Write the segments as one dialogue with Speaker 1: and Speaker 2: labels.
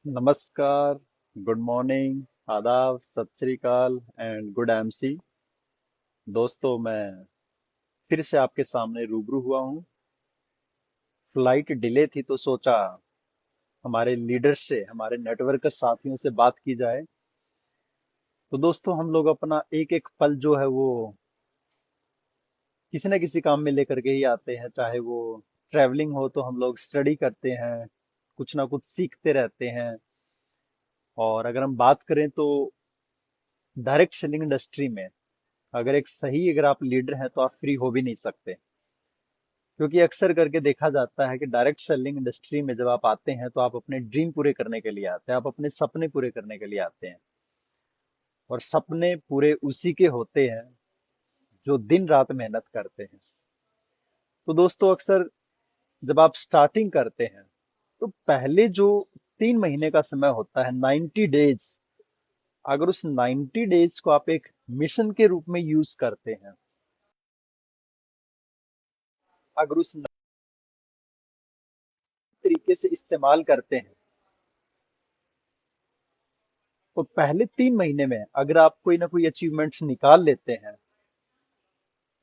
Speaker 1: नमस्कार, good morning, आदाब, सत श्री अकाल एंड गुड एमसी। दोस्तों, मैं फिर से आपके सामने रूबरू हुआ हूँ। फ्लाइट डिले थी तो सोचा हमारे लीडर्स से, हमारे नेटवर्क साथियों से बात की जाए। तो दोस्तों, हम लोग अपना एक एक पल जो है वो किसी न किसी काम में लेकर के ही आते हैं। चाहे वो ट्रैवलिंग हो तो हम लोग स्टडी करते हैं, कुछ ना कुछ सीखते रहते हैं। और अगर हम बात करें तो डायरेक्ट सेलिंग इंडस्ट्री में अगर आप लीडर हैं तो आप फ्री हो भी नहीं सकते। क्योंकि अक्सर करके देखा जाता है कि डायरेक्ट सेलिंग इंडस्ट्री में जब आप आते हैं तो आप अपने ड्रीम पूरे करने के लिए आते हैं, आप अपने सपने पूरे करने के लिए आते हैं। और सपने पूरे उसी के होते हैं जो दिन रात मेहनत करते हैं। तो दोस्तों, अक्सर जब आप स्टार्टिंग करते हैं तो पहले जो 3 महीने का समय होता है, 90 डेज, अगर उस 90 डेज को आप एक मिशन के रूप में यूज करते हैं, अगर उस तरीके से इस्तेमाल करते हैं, तो पहले 3 महीने में अगर आप कोई ना कोई अचीवमेंट्स निकाल लेते हैं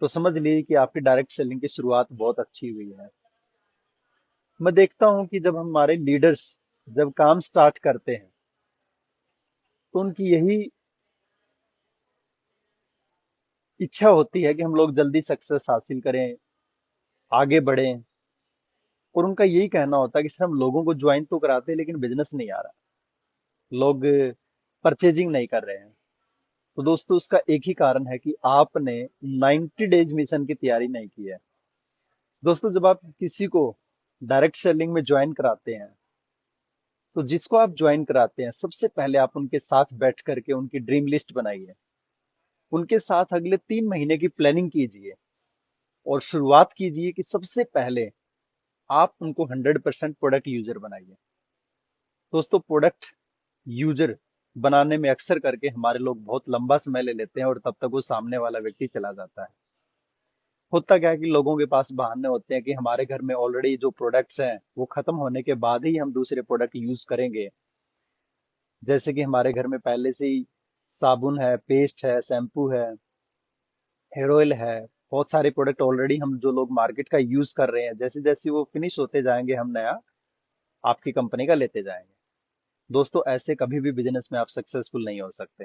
Speaker 1: तो समझ लीजिए कि आपकी डायरेक्ट सेलिंग की शुरुआत बहुत अच्छी हुई है। मैं देखता हूं कि जब हमारे लीडर्स जब काम स्टार्ट करते हैं तो उनकी यही इच्छा होती है कि हम लोग जल्दी सक्सेस हासिल करें, आगे बढ़ें। और उनका यही कहना होता है कि सर, हम लोगों को ज्वाइन तो कराते हैं लेकिन बिजनेस नहीं आ रहा, लोग परचेजिंग नहीं कर रहे हैं। तो दोस्तों, उसका एक ही कारण है कि आपने 90 डेज मिशन की तैयारी नहीं की है। दोस्तों, जब आप किसी को डायरेक्ट सेलिंग में ज्वाइन कराते हैं तो जिसको आप ज्वाइन कराते हैं सबसे पहले आप उनके साथ बैठ करके उनकी ड्रीम लिस्ट बनाइए, उनके साथ अगले 3 महीने की प्लानिंग कीजिए और शुरुआत कीजिए कि सबसे पहले आप उनको 100% प्रोडक्ट यूजर बनाइए। दोस्तों, प्रोडक्ट यूजर बनाने में अक्सर करके हमारे लोग बहुत लंबा समय ले लेते हैं और तब तक वो सामने वाला व्यक्ति चला जाता है। होता क्या है कि लोगों के पास बहाने होते हैं कि हमारे घर में ऑलरेडी जो प्रोडक्ट्स हैं वो खत्म होने के बाद ही हम दूसरे प्रोडक्ट यूज करेंगे। जैसे कि हमारे घर में पहले से ही साबुन है, पेस्ट है, शैम्पू है, हेयर ऑयल है, बहुत सारे प्रोडक्ट ऑलरेडी हम जो लोग मार्केट का यूज कर रहे हैं, जैसे जैसे वो फिनिश होते जाएंगे हम नया आपकी कंपनी का लेते जाएंगे। दोस्तों, ऐसे कभी भी बिजनेस में आप सक्सेसफुल नहीं हो सकते।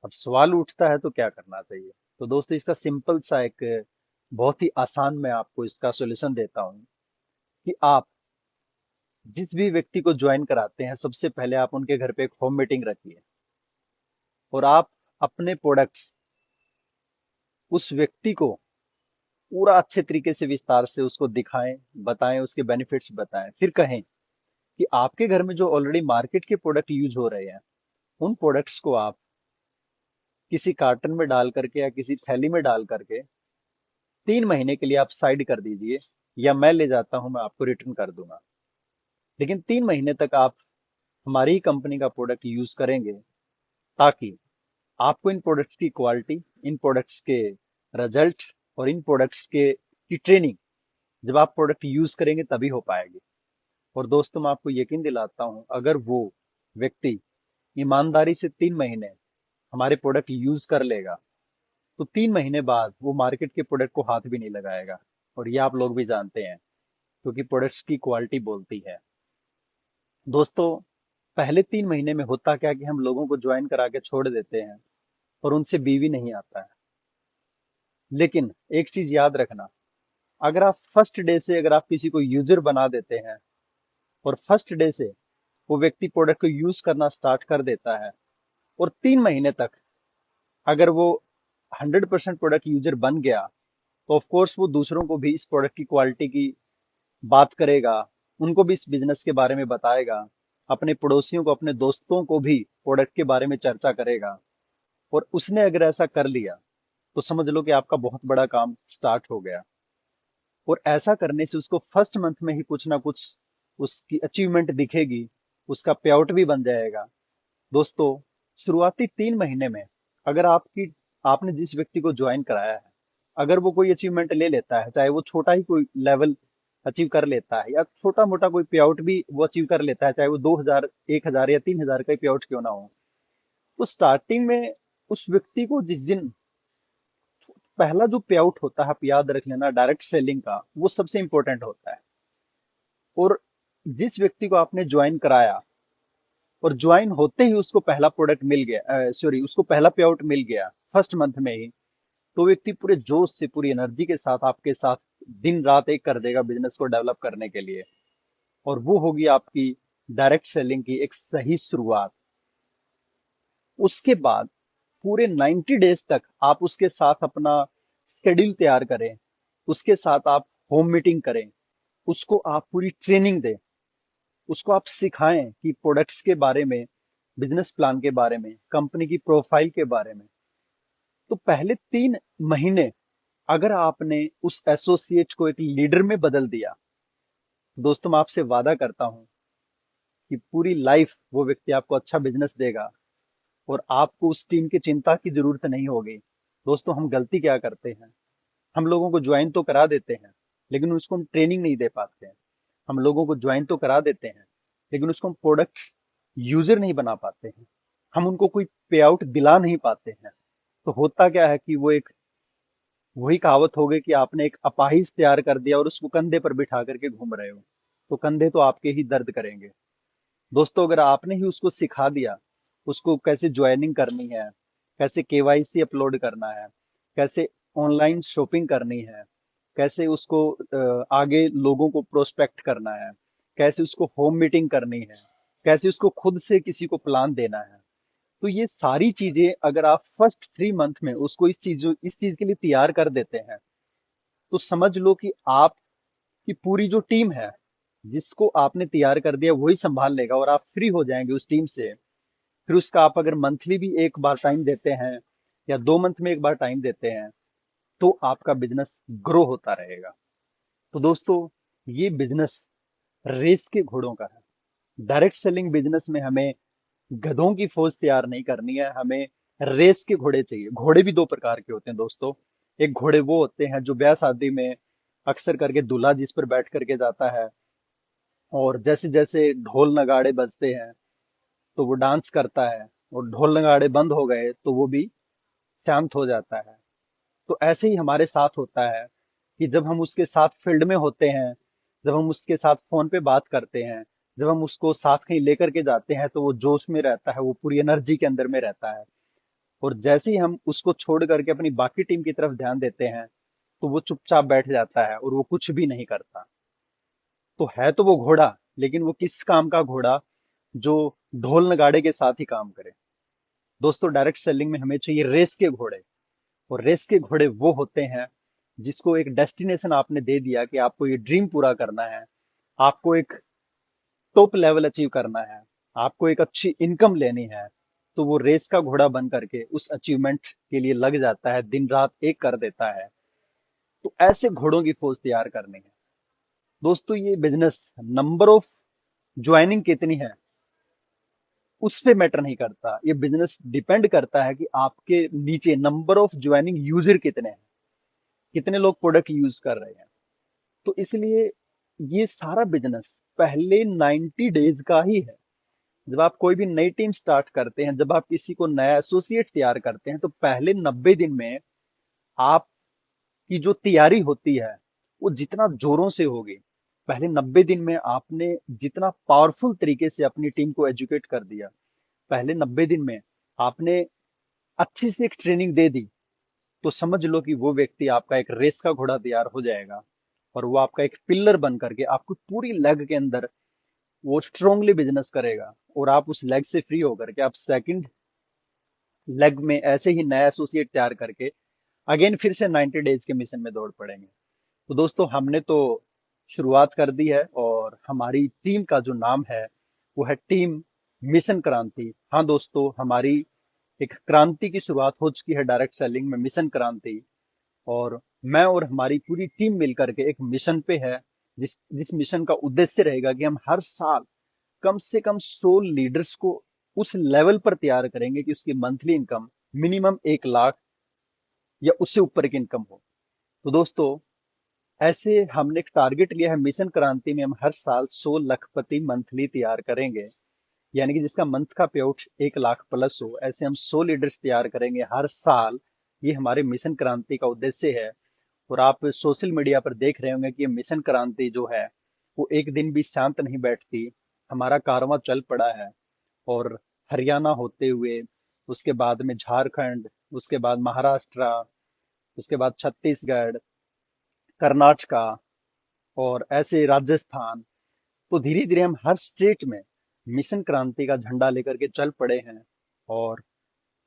Speaker 1: अब सवाल उठता है तो क्या करना चाहिए। तो दोस्तों, इसका सिंपल सा एक बहुत ही आसान मैं आपको इसका सॉल्यूशन देता हूँ कि आप जिस भी व्यक्ति को ज्वाइन कराते हैं सबसे पहले आप उनके घर पे एक होम मीटिंग रखिए और आप अपने प्रोडक्ट्स उस व्यक्ति को पूरा अच्छे तरीके से विस्तार से उसको दिखाएं, बताएं, उसके बेनिफिट्स बताएं। फिर कहें कि आपके घर में जो ऑलरेडी मार्केट के प्रोडक्ट यूज हो रहे हैं उन प्रोडक्ट्स को आप किसी कार्टन में डाल करके या किसी थैली में डाल करके 3 महीने के लिए आप साइड कर दीजिए, या मैं ले जाता हूं, मैं आपको रिटर्न कर दूंगा। लेकिन 3 महीने तक आप हमारी ही कंपनी का प्रोडक्ट यूज करेंगे, ताकि आपको इन प्रोडक्ट्स की क्वालिटी, इन प्रोडक्ट्स के रिजल्ट और इन प्रोडक्ट्स के की ट्रेनिंग जब आप प्रोडक्ट यूज करेंगे तभी हो पाएगी। और दोस्तों, मैं आपको यकीन दिलाता हूं, अगर वो व्यक्ति ईमानदारी से 3 महीने हमारे प्रोडक्ट यूज कर लेगा तो 3 महीने बाद वो मार्केट के प्रोडक्ट को हाथ भी नहीं लगाएगा। और ये आप लोग भी जानते हैं, क्योंकि प्रोडक्ट्स की क्वालिटी बोलती है। दोस्तों, पहले 3 महीने में होता क्या कि हम लोगों को ज्वाइन करा के छोड़ देते हैं और उनसे बीवी नहीं आता है। लेकिन एक चीज याद रखना, अगर आप फर्स्ट डे से अगर आप किसी को यूजर बना देते हैं और फर्स्ट डे से वो व्यक्ति प्रोडक्ट को यूज करना स्टार्ट कर देता है और 3 महीने तक अगर वो 100% प्रोडक्ट यूजर बन गया, तो ऑफ कोर्स वो दूसरों को भी इस प्रोडक्ट की क्वालिटी की बात करेगा, उनको भी इस बिजनेस के बारे में बताएगा, अपने पड़ोसियों को, अपने दोस्तों को भी प्रोडक्ट के बारे में चर्चा करेगा। और उसने अगर ऐसा कर लिया तो समझ लो कि आपका बहुत बड़ा काम स्टार्ट हो गया। और ऐसा करने से उसको फर्स्ट मंथ में ही कुछ ना कुछ उसकी अचीवमेंट दिखेगी, उसका पे आउट भी बन जाएगा। दोस्तों, शुरुआती 3 महीने में अगर आपने जिस व्यक्ति को ज्वाइन कराया है, अगर वो कोई अचीवमेंट ले लेता है, चाहे वो छोटा ही कोई लेवल अचीव कर लेता है, या छोटा मोटा कोई पे आउट भी वो अचीव कर लेता है, चाहे वो 2,000, 1,000 या 3,000 का पे आउट क्यों ना हो। तो स्टार्टिंग में उस व्यक्ति को जिस दिन पहला जो पे आउट होता है, आप याद रख लेना, डायरेक्ट सेलिंग का, वो सबसे इंपॉर्टेंट होता है। और जिस व्यक्ति को आपने ज्वाइन कराया और ज्वाइन होते ही उसको पहला प्रोडक्ट मिल गया, सॉरी, उसको पहला पे आउट मिल गया फर्स्ट मंथ में ही, तो व्यक्ति पूरे जोश से, पूरी एनर्जी के साथ आपके साथ दिन रात एक कर देगा बिजनेस को डेवलप करने के लिए। और वो होगी आपकी डायरेक्ट सेलिंग की एक सही शुरुआत। उसके बाद पूरे 90 डेज तक आप उसके साथ अपना शेड्यूल तैयार करें, उसके साथ आप होम मीटिंग करें, उसको आप पूरी ट्रेनिंग दें, उसको आप सिखाएं कि प्रोडक्ट्स के बारे में, बिजनेस प्लान के बारे में, कंपनी की प्रोफाइल के बारे में। तो पहले 3 महीने अगर आपने उस एसोसिएट को एक लीडर में बदल दिया, तो दोस्तों मैं आपसे वादा करता हूं कि पूरी लाइफ वो व्यक्ति आपको अच्छा बिजनेस देगा और आपको उस टीम की चिंता की जरूरत नहीं होगी। दोस्तों हम गलती क्या करते हैं, हम लोगों को ज्वाइन तो करा देते हैं लेकिन उसको हम ट्रेनिंग नहीं दे पाते हैं। हम लोगों को ज्वाइन तो करा देते हैं लेकिन उसको हम प्रोडक्ट यूजर नहीं बना पाते हैं। हम उनको कोई पे आउट दिला नहीं पाते हैं। तो होता क्या है कि वो एक, वही कहावत हो गई कि आपने एक अपाहिज तैयार कर दिया और उसको कंधे पर बिठा करके घूम रहे हो, तो कंधे तो आपके ही दर्द करेंगे। दोस्तों अगर आपने ही उसको सिखा दिया, उसको कैसे ज्वाइनिंग करनी है, कैसे केवाईसी अपलोड करना है, कैसे ऑनलाइन शॉपिंग करनी है, कैसे उसको आगे लोगों को प्रोस्पेक्ट करना है, कैसे उसको होम मीटिंग करनी है, कैसे उसको खुद से किसी को प्लान देना है, तो ये सारी चीजें अगर आप फर्स्ट 3 मंथ में उसको इस चीज के लिए तैयार कर देते हैं, तो समझ लो कि आपकी पूरी जो टीम है, जिसको आपने तैयार कर दिया वही संभाल लेगा और आप फ्री हो जाएंगे उस टीम से। फिर उसका आप अगर मंथली भी एक बार टाइम देते हैं या 2 मंथ में एक बार टाइम देते हैं, तो आपका बिजनेस ग्रो होता रहेगा। तो दोस्तों ये बिजनेस रेस के घोड़ों का है। डायरेक्ट सेलिंग बिजनेस में हमें गधों की फौज तैयार नहीं करनी है, हमें रेस के घोड़े चाहिए। घोड़े भी 2 प्रकार के होते हैं दोस्तों। एक घोड़े वो होते हैं जो ब्याह शादी में अक्सर करके दूल्हा जिस पर बैठ करके जाता है, और जैसे जैसे ढोल नगाड़े बजते हैं तो वो डांस करता है, और ढोल नगाड़े बंद हो गए तो वो भी शांत हो जाता है। तो ऐसे ही हमारे साथ होता है कि जब हम उसके साथ फील्ड में होते हैं, जब हम उसके साथ फोन पे बात करते हैं, जब हम उसको साथ कहीं लेकर के जाते हैं, तो वो जोश में रहता है, वो पूरी एनर्जी के अंदर में रहता है। और जैसे ही हम उसको छोड़ करके अपनी बाकी टीम की तरफ ध्यान देते हैं, तो वो चुपचाप बैठ जाता है और वो कुछ भी नहीं करता। तो है तो वो घोड़ा, लेकिन वो किस काम का घोड़ा, जो ढोल नगाड़े के साथ ही काम करे। दोस्तों डायरेक्ट सेलिंग में हमें चाहिए रेस के घोड़े। और रेस के घोड़े वो होते हैं जिसको एक डेस्टिनेशन आपने दे दिया कि आपको ये ड्रीम पूरा करना है, आपको एक टॉप लेवल अचीव करना है, आपको एक अच्छी इनकम लेनी है, तो वो रेस का घोड़ा बन करके उस अचीवमेंट के लिए लग जाता है, दिन रात एक कर देता है। तो ऐसे घोड़ों की फौज तैयार करनी है। दोस्तों ये बिजनेस नंबर ऑफ ज्वाइनिंग कितनी है उस पे मैटर नहीं करता, ये बिजनेस डिपेंड करता है कि आपके नीचे नंबर ऑफ ज्वाइनिंग यूजर कितने हैं, कितने लोग प्रोडक्ट यूज कर रहे हैं। तो इसलिए ये सारा बिजनेस पहले 90 डेज का ही है। जब आप कोई भी नई टीम स्टार्ट करते हैं, जब आप किसी को नया एसोसिएट तैयार करते हैं, तो पहले 90 दिन में आपकी जो तैयारी होती है वो जितना जोरों से होगी, पहले 90 दिन में आपने जितना पावरफुल तरीके से अपनी टीम को एजुकेट कर दिया, पहले 90 दिन में आपने अच्छी से एक ट्रेनिंग दे दी, तो समझ लो कि वो व्यक्ति आपका एक रेस का घोड़ा तैयार हो जाएगा। और वो आपका एक पिल्लर बन करके आपको पूरी लेग के अंदर वो स्ट्रांगली बिजनेस करेगा, और आप उस लेग से फ्री होकर के आप सेकंड लेग में ऐसे ही नया एसोसिएट तैयार करके अगेन फिर से 90 डेज के मिशन में दौड़ पड़ेंगे। तो दोस्तों हमने तो शुरुआत कर दी है, और हमारी टीम का जो नाम है वो है टीम मिशन क्रांति। हाँ दोस्तों, हमारी एक क्रांति की शुरुआत हो चुकी है डायरेक्ट सेलिंग में, मिशन क्रांति। और मैं और हमारी पूरी टीम मिलकर के एक मिशन पे है, जिस जिस मिशन का उद्देश्य रहेगा कि हम हर साल कम से कम 100 लीडर्स को उस लेवल पर तैयार करेंगे कि उसकी मंथली इनकम मिनिमम 1 लाख या उससे ऊपर की इनकम हो। तो दोस्तों ऐसे हमने एक टारगेट लिया है मिशन क्रांति में, हम हर साल 100 लखपति मंथली तैयार करेंगे। यानी कि जिसका मंथ का पे आउट 1 लाख प्लस हो, ऐसे हम 100 लीडर्स तैयार करेंगे हर साल। ये हमारे मिशन क्रांति का उद्देश्य है। और आप सोशल मीडिया पर देख रहे होंगे कि ये मिशन क्रांति जो है वो एक दिन भी शांत नहीं बैठती। हमारा कारवां चल पड़ा है। और हरियाणा होते हुए, उसके बाद में झारखंड, उसके बाद महाराष्ट्र, उसके बाद छत्तीसगढ़, कर्नाटका, और ऐसे राजस्थान। तो धीरे धीरे हम हर स्टेट में मिशन क्रांति का झंडा लेकर के चल पड़े हैं। और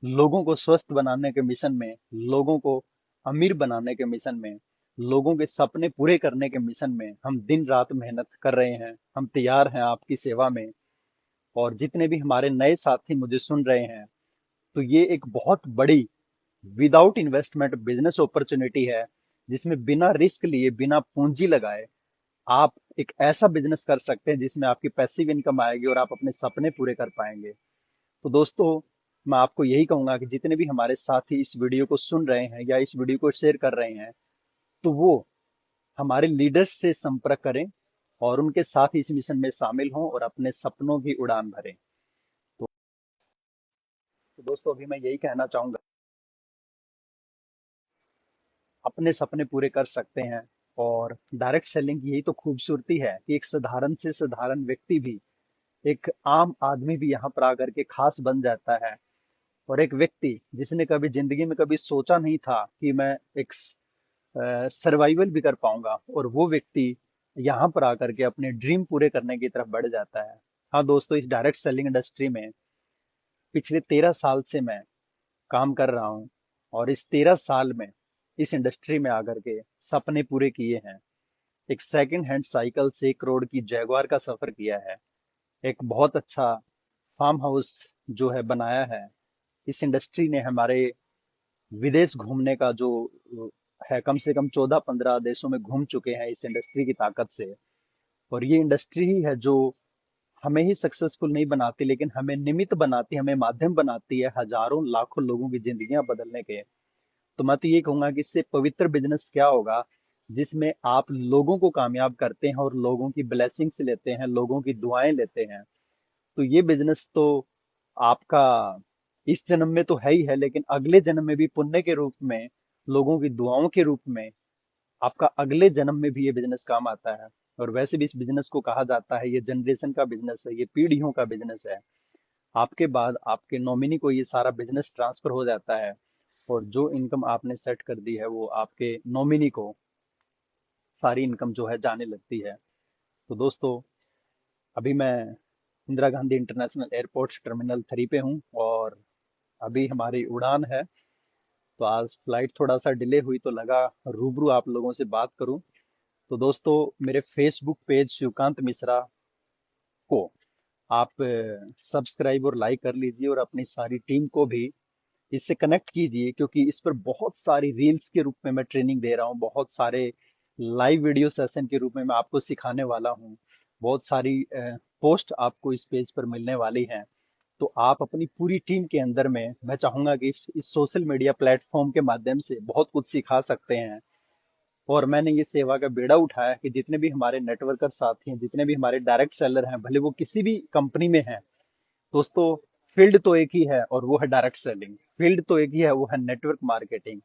Speaker 1: लोगों को स्वस्थ बनाने के मिशन में, लोगों को अमीर बनाने के मिशन में, लोगों के सपने पूरे करने के मिशन में हम दिन रात मेहनत कर रहे हैं। हम तैयार हैं आपकी सेवा में। और जितने भी हमारे नए साथी मुझे सुन रहे हैं, तो ये एक बहुत बड़ी विदाउट इन्वेस्टमेंट बिजनेस अपॉर्चुनिटी है, जिसमें बिना रिस्क लिए, बिना पूंजी लगाए आप एक ऐसा बिजनेस कर सकते हैं जिसमें आपकी पैसिव इनकम आएगी और आप अपने सपने पूरे कर पाएंगे। तो दोस्तों, मैं आपको यही कहूंगा कि जितने भी हमारे साथी इस वीडियो को सुन रहे हैं या इस वीडियो को शेयर कर रहे हैं, तो वो हमारे लीडर्स से संपर्क करें और उनके साथ इस मिशन में शामिल हों और अपने सपनों की उड़ान भरें। तो दोस्तों, अभी मैं यही कहना चाहूंगा, अपने सपने पूरे कर सकते हैं। और डायरेक्ट सेलिंग की यही तो खूबसूरती है कि एक साधारण से साधारण व्यक्ति भी, एक आम आदमी भी यहाँ पर आकर के खास बन जाता है। और एक व्यक्ति जिसने कभी जिंदगी में कभी सोचा नहीं था कि मैं एक सर्वाइवल भी कर पाऊंगा, और वो व्यक्ति यहाँ पर आकर के अपने ड्रीम पूरे करने की तरफ बढ़ जाता है। हाँ दोस्तों, इस डायरेक्ट सेलिंग इंडस्ट्री में पिछले 13 साल से मैं काम कर रहा हूँ। और इस 13 साल में इस इंडस्ट्री में आकर के सपने पूरे किए हैं। एक सेकंड हैंड साइकिल से 1 करोड़ की जैगवार का सफर किया है। एक बहुत अच्छा फार्म हाउस जो है बनाया है। इस इंडस्ट्री ने हमारे विदेश घूमने का जो है, कम से कम 14-15 देशों में घूम चुके हैं इस इंडस्ट्री की ताकत से। और ये इंडस्ट्री ही है जो हमें ही सक्सेसफुल नहीं बनाती, लेकिन हमें निमित्त बनाती, हमें माध्यम बनाती है हजारों लाखों लोगों की जिंदगियां बदलने के। तो मैं तो ये कहूंगा कि इससे पवित्र बिजनेस क्या होगा, जिसमें आप लोगों को कामयाब करते हैं और लोगों की ब्लेसिंग्स लेते हैं, लोगों की दुआएं लेते हैं। तो ये बिजनेस तो आपका इस जन्म में तो है ही है, लेकिन अगले जन्म में भी पुण्य के रूप में, लोगों की दुआओं के रूप में आपका अगले जन्म में भी ये बिजनेस काम आता है। और वैसे भी इस बिजनेस को कहा जाता है, ये जनरेशन का बिजनेस है, ये पीढ़ियों का बिजनेस है। आपके बाद आपके नॉमिनी को ये सारा बिजनेस ट्रांसफर हो जाता है। और जो इनकम आपने सेट कर दी है वो आपके नॉमिनी को सारी इनकम जो है जाने लगती है। तो दोस्तों, अभी मैं Indira Gandhi international airport terminal 3 पे हूँ। और अभी हमारी उड़ान है। तो आज फ्लाइट थोड़ा सा डिले हुई, तो लगा रूबरू आप लोगों से बात करूं। तो दोस्तों, मेरे फेसबुक पेज शिवकांत मिश्रा को आप सब्सक्राइब और लाइक कर लीजिए, और अपनी सारी टीम को भी इससे कनेक्ट कीजिए, क्योंकि इस पर बहुत सारी रील्स के रूप में मैं ट्रेनिंग दे रहा हूँ, बहुत सारे लाइव वीडियो सेशन के रूप में मैं आपको सिखाने वाला हूँ। बहुत सारी पोस्ट आपको इस पेज पर मिलने वाली हैं। तो आप अपनी पूरी टीम के अंदर में, मैं चाहूंगा कि इस सोशल मीडिया प्लेटफॉर्म के माध्यम से बहुत कुछ सिखा सकते हैं। और मैंने ये सेवा का बेड़ा उठाया कि जितने भी हमारे नेटवर्कर साथी हैं, जितने भी हमारे डायरेक्ट सेलर हैं, भले वो किसी भी कंपनी में हैं, दोस्तों, फील्ड तो एक ही है और वो है डायरेक्ट सेलिंग। फील्ड तो एक ही है, वो है नेटवर्क मार्केटिंग।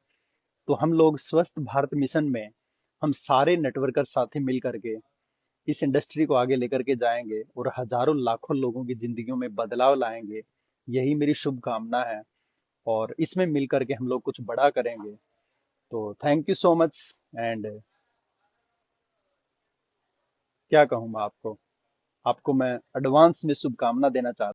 Speaker 1: तो हम लोग स्वस्थ भारत मिशन में, हम सारे नेटवर्कर साथी मिल करके इस इंडस्ट्री को आगे लेकर के जाएंगे और हजारों लाखों लोगों की जिंदगियों में बदलाव लाएंगे। यही मेरी शुभकामना है। और इसमें मिल करके हम लोग कुछ बड़ा करेंगे। तो thank you so much. And क्या कहूँ मैं आपको, आपको मैं एडवांस में शुभकामना देना चाहता हूँ।